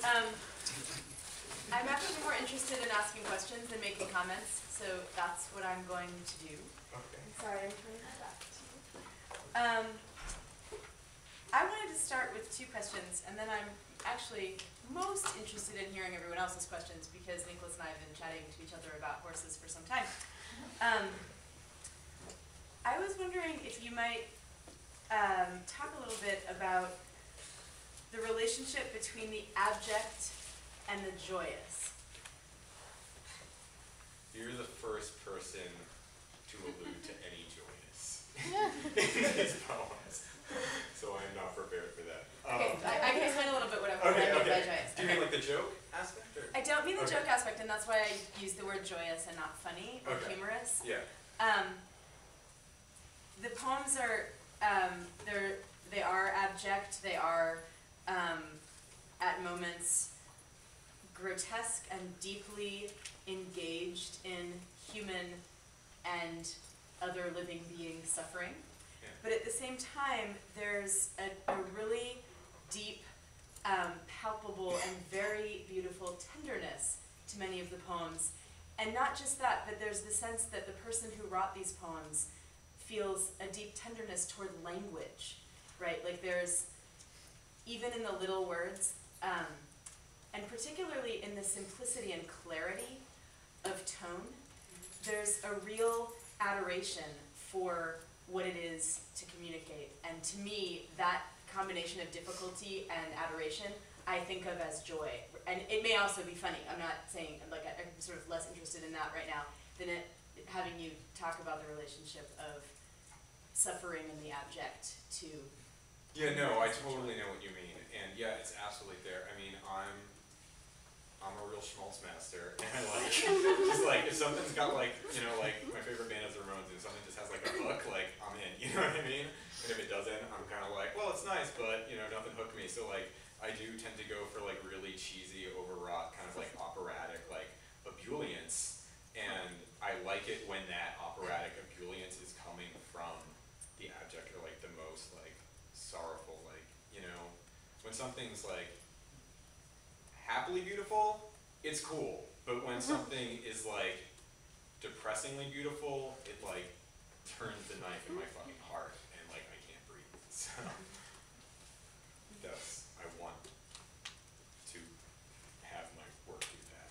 Um, I'm actually more interested in asking questions than making comments, so that's what I'm going to do. Okay. Sorry, I'm turning my back to you. I wanted to start with two questions, and then I'm actually most interested in hearing everyone else's questions because Nicholas and I have been chatting to each other about horses for some time. I was wondering if you might talk a little bit about the relationship between the abject and the joyous. You're the first person to allude to any joyous in these poems, so I'm not prepared for that. Okay, I can explain a little bit what I mean by joyous. Do you mean like the joke aspect? Or? I don't mean the joke aspect, and that's why I use the word joyous and not funny or humorous. Yeah. The poems are they are abject. They are at moments grotesque and deeply engaged in human and other living beings' suffering. Yeah. But at the same time, there's a really deep, palpable, and very beautiful tenderness to many of the poems. And not just that, but there's the sense that the person who wrote these poems feels a deep tenderness toward language, right? Like there's, even in the little words, and particularly in the simplicity and clarity of tone, there's a real adoration for what it is to communicate. And to me, that combination of difficulty and adoration, I think of as joy. And it may also be funny. I'm not saying, like, I'm sort of less interested in that right now than having you talk about the relationship of suffering and the abject to... Yeah, no, I totally know what you mean. And yeah, it's absolutely there. I mean, I'm a real schmaltz master, and I like, just like, if something's got like, you know, like, my favorite band is the Ramones, and something just has like a hook, like, I'm in, you know what I mean? And if it doesn't, I'm kind of like, well, it's nice, but, you know, nothing hooked me. So like, I do tend to go for like really cheesy, overwrought, kind of like operatic, like, ebullience, and I like it when that operatic ebullience is coming from the abject, or like the most like sorrowful, like, you know, when something's like happily beautiful, it's cool. But when something is like depressingly beautiful, it like turns the knife in my fucking heart, and like I can't breathe. So that's, I want to have my work do that.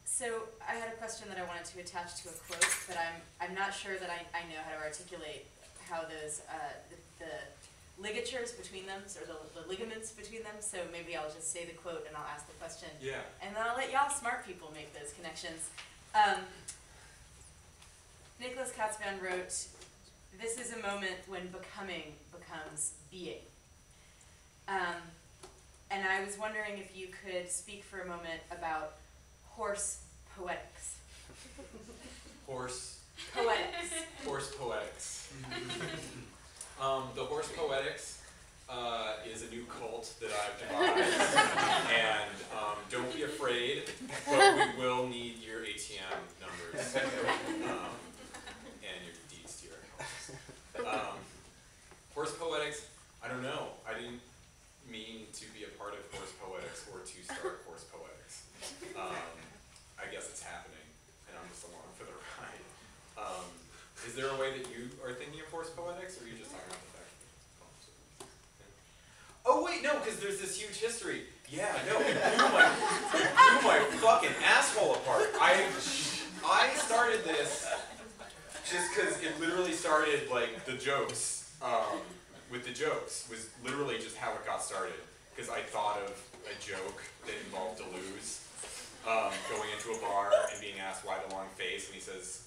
So I had a question that I wanted to attach to a quote, but I'm not sure that I know how to articulate how those the ligatures between them, or the ligaments between them. So maybe I'll just say the quote and I'll ask the question. Yeah. And then I'll let y'all smart people make those connections. Nicholas Katzmann wrote, "This is a moment when becoming becomes being." And I was wondering if you could speak for a moment about horse poetics. Horse Poetics. Horse poetics. The horse poetics is a new cult that I've devised, and don't be afraid, but we will need your ATM numbers and your deeds to your house. Horse poetics, I don't know. I didn't mean to be a part of horse poetics or to start horse poetics. I guess it's happening, and I'm just along for the ride. Is there a way that you are thinking of horse poetics, or are you just talking about the fact that yeah. Oh wait, no, because there's this huge history. Yeah, no, it blew my fucking asshole apart. I started this just because it literally started, like, the jokes, with the jokes, was literally just how it got started. Because I thought of a joke that involved Deleuze going into a bar and being asked why the long face, and he says,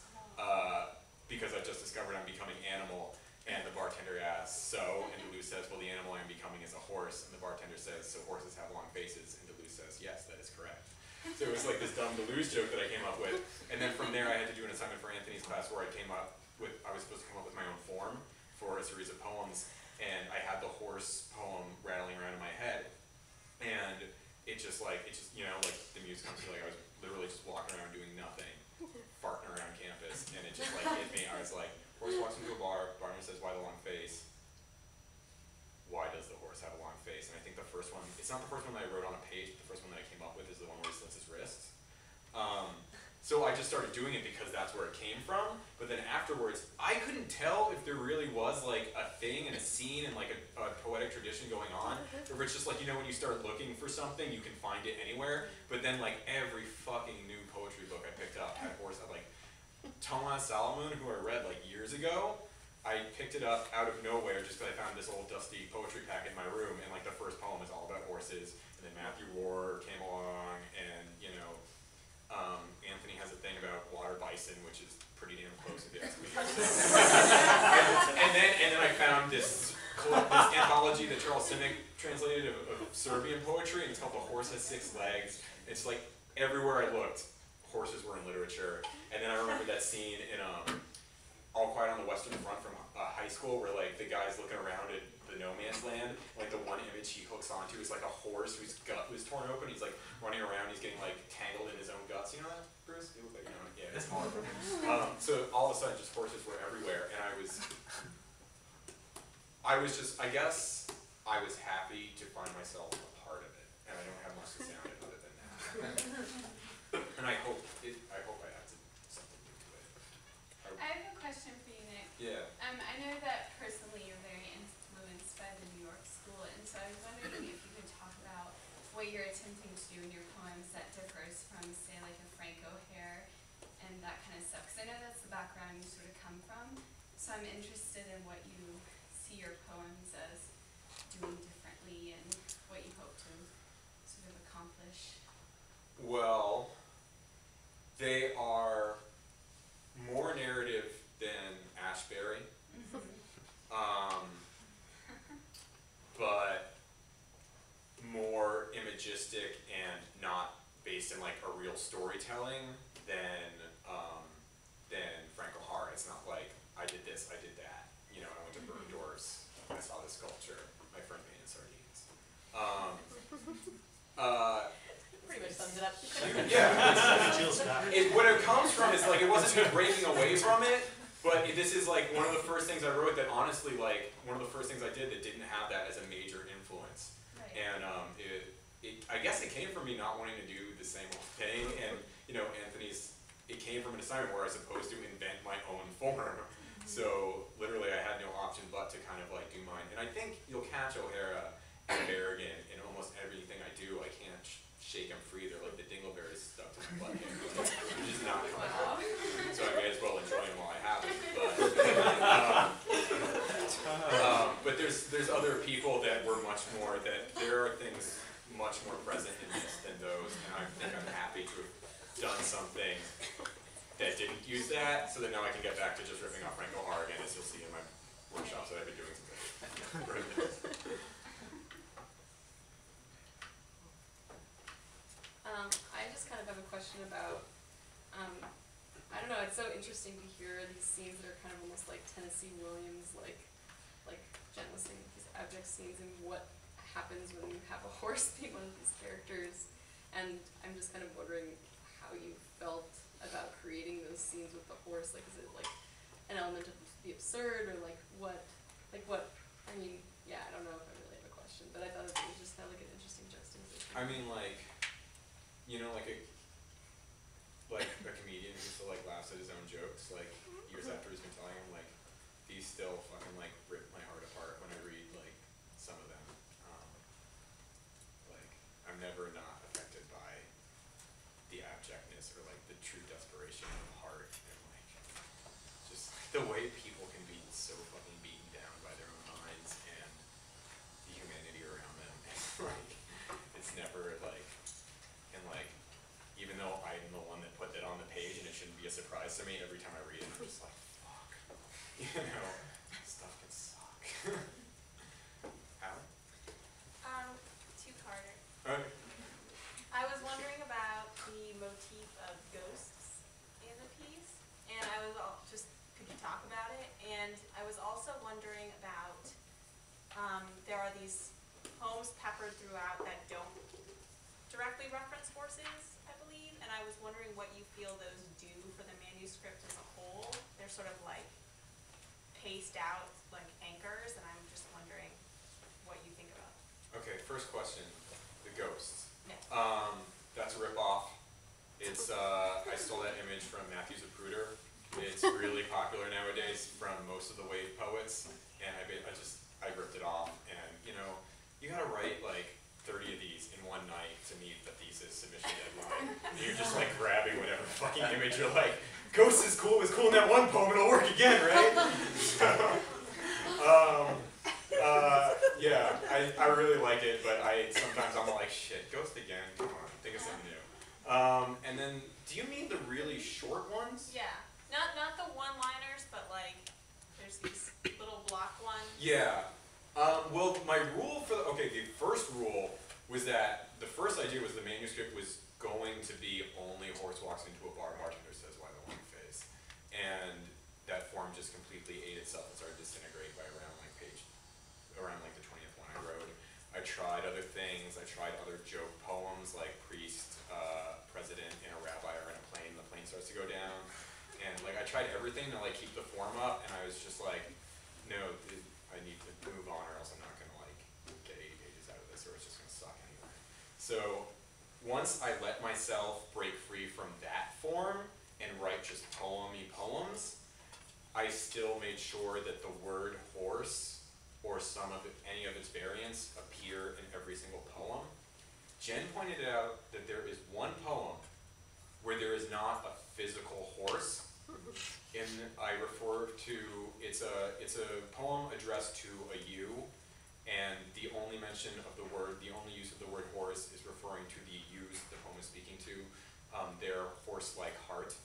because I just discovered I'm becoming animal, and the bartender asks, so, and Deleuze says, well, the animal I'm becoming is a horse, and the bartender says, so horses have long faces, and Deleuze says, yes, that is correct. So it was like this dumb Deleuze joke that I came up with, and then from there I had to do an assignment for Anthony's class where I was supposed to come up with my own form for a series of poems, and I had the horse poem rattling around in my head, and it just, you know, like the music comes to, like, I was literally just walking around doing nothing, farting around campus, and it just like hit me. I was like, horse walks into a barman says, why the long face? Why does the horse have a long face? And I think the first one, it's not the first one that I wrote on a page, but the first one that I came up with is the one where he slits his wrists. So I just started doing it because that's where it came from, but then afterwards, I couldn't tell if there really was like a thing and a scene and like a poetic tradition going on, or if it's just like, you know, when you start looking for something, you can find it anywhere, but then like every fucking new poetry book I picked up had horse, like Thomas Salomon, who I read like years ago, I picked it up out of nowhere just because I found this old dusty poetry pack in my room, and like the first poem is all about horses, and then Matthew Ward came along, and you know, Anthony has a thing about water bison, which is pretty damn close if you ask me. and then I found this anthology that Charles Simic translated of Serbian poetry, and it's called The Horse Has Six Legs. It's like everywhere I looked, horses were in literature. And then I remember that scene in All Quiet on the Western Front from high school, where like the guy's looking around at the no man's land, like the one image he hooks onto is like a horse whose gut was torn open. He's like running around, he's getting like tangled in his own guts. You know that, Bruce? You look like you know it. Yeah, it's horrible. So all of a sudden, just horses were everywhere, and I was just, I guess, I was happy to find myself a part of it, and I don't have much to say on it other than that. And I hope I added something new to it. I have a question for you, Nick. Yeah. I know that personally you're very influenced by the New York school, and so I was wondering if you could talk about what you're attempting to do in your poems that differs from, say, like a Frank O'Hare and that kind of stuff. Because I know that's the background you sort of come from, so I'm interested in what you see your poems as doing differently and what you hope to sort of accomplish. Well, they are more narrative than Ashbery, but more imagistic and not based in like a real storytelling than Frank O'Hara. It's not like I did this, I did that. You know, I went to Bergdorf's, I saw this sculpture, my friend painted sardines. Pretty much sums it up. Yeah. What it comes from is like, it wasn't me breaking away from it, but this is like one of the first things I wrote that honestly, like, one of the first things I did that didn't have that as a major influence. Right. And I guess it came from me not wanting to do the same old thing, and, you know, it came from an assignment where I was supposed to invent my own form. So, literally, I had no option but to kind of like do mine. And I think you'll catch O'Hara and Berrigan in almost everything I do. I can't shake them free. They're like the dingleberries stuck to my butt hair. They're just not coming off. So I may as well enjoy them while I have them. But there's other people that were much more, that there are things much more present in this than those. And I think I'm happy to have done something that didn't use that, so that now I can get back to just ripping off Frank O'Hara again, as you'll see in my workshops that I've been doing since I wrote this. I just kind of have a question about, I don't know, it's so interesting to hear these scenes that are kind of almost like Tennessee Williams, like Jen was saying, these abject scenes, and what happens when you have a horse be one of these characters. And I'm just kind of wondering how you felt about creating those scenes with the horse. Like, is it like an element of the absurd, or like what, I mean, yeah, I don't know if I really have a question, but I thought it was just kind of like an interesting juxtaposition. I mean, like, you know, like a comedian who still like laughs at his own jokes, like years after he's been telling them, like, these still fucking like rip my heart apart when I read like some of them. Like, I'm never not affected by the abjectness or like the true desperation of heart, and like just the way people can be so fucking beaten down by their own minds and the humanity around them. And like, it's never like, and like, even though I'm the one that put that on the page and it shouldn't be a surprise to me, every time I read it, I'm just like, fuck. You know, stuff can suck. Alan? Two-parter. Okay. I was wondering about the motif of ghosts in the piece, and I was just, could you talk about it? And I was also wondering about, there are these poems peppered throughout that don't directly reference horses, I believe, and I was wondering what you feel those do for the manuscript as a whole. sort of like paced out like anchors, and I'm just wondering what you think about it. Okay, first question, the ghosts. Yeah. That's a ripoff. It's, I stole that image from Matthew Zapruder. It's really popular nowadays from most of the wave poets, and I ripped it off, and you know, you gotta write like 30 of these in one night to meet the thesis submission deadline. And you're just like grabbing whatever fucking image you're like, ghost is cool, it was cool in that one poem, it'll work again, right? Yeah, I really like it, but sometimes I'm like, shit, ghost again, come on, think of something new. And then, do you mean the really short ones? Yeah. Not the one-liners, but like there's these little block ones. Yeah. Well, my rule for the first rule was that the first idea was the manuscript was going to be only horse walks into a bar, bartender says why the long face. And that form just completely ate itself and started to disintegrate by around the 20th one I wrote. I tried other things, I tried other joke poems like priest, president, and a rabbi are in a plane, the plane starts to go down. And like I tried everything to like keep the form up, and I was just like, no, I need to move on or else I'm not gonna like get 80 pages out of this or it's just gonna suck anyway. So once I let myself break free from that form and write just poem-y poems, I still made sure that the word horse or any of its variants appear in every single poem. Jen pointed out that there is one poem where there is not a physical horse. I refer to, it's a poem addressed to a you, and the only mention of the only use of the word horse is referring to the yous the poem is speaking to, their horse-like heart,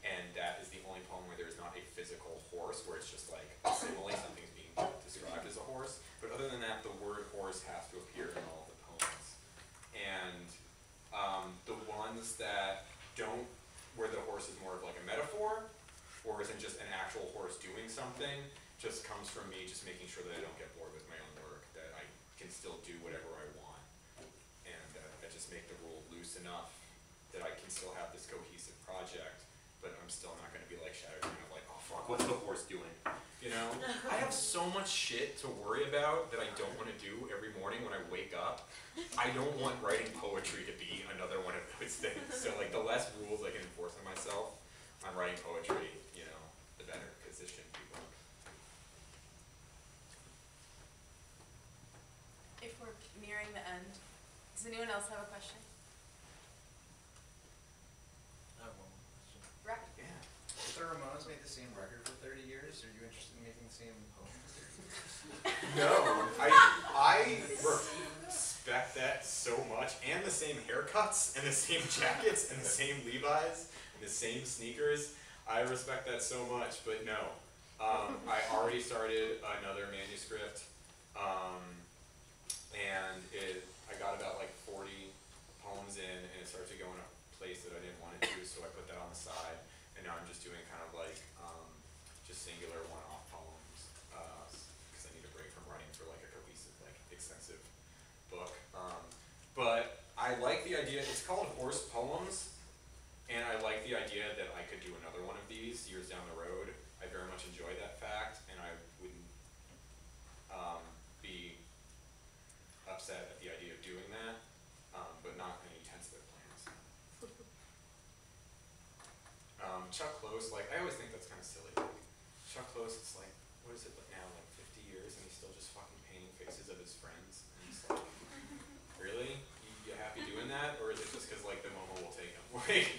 and that is the only poem where there is not a physical horse, where it's just like a simile, something's being described as a horse. But other than that, the word horse has to appear in all of the poems. And the ones that don't, where the horse is more of like a metaphor, or isn't just an actual horse doing something, just comes from me just making sure that I don't get bored with my own work, that I can still do whatever I want. And I just make the rule loose enough that I can still have this cohesive project, but I'm still not gonna be like shadowing of like, oh fuck, what's the horse doing? You know? I have so much shit to worry about that I don't wanna do every morning when I wake up. I don't want writing poetry to be another one of those things. So like the less rules I can enforce on myself on writing poetry, you know, the better, because this shouldn't be work. If we're nearing the end, does anyone else have a question? I have one more question. Right. Yeah. If the Ramones made the same record for 30 years, are you interested in making the same poem for 30 years? No, I respect that so much, and the same haircuts, and the same jackets, and the same Levi's, and the same sneakers. I respect that so much, but no. I already started another manuscript, and I got about like 40 poems in, and it started to go in a place that I didn't want it to, so I put that on the side, and now I'm just doing kind of like just singular one-off poems, because I need a break from writing for like a cohesive, like extensive book. But I like the idea, it's called Horse Poems, and I like the idea that I could do another one of these years down the road. I very much enjoy that fact, and I wouldn't be upset at the idea of doing that, but not any tentative plans. Chuck Close, like, I always think that's kind of silly. Like, Chuck Close, it's like, what is it now, like 50 years, and he's still just fucking painting faces of his friends. And he's like, really? You happy doing that? Or is it just because, like, the moment will take him? Like,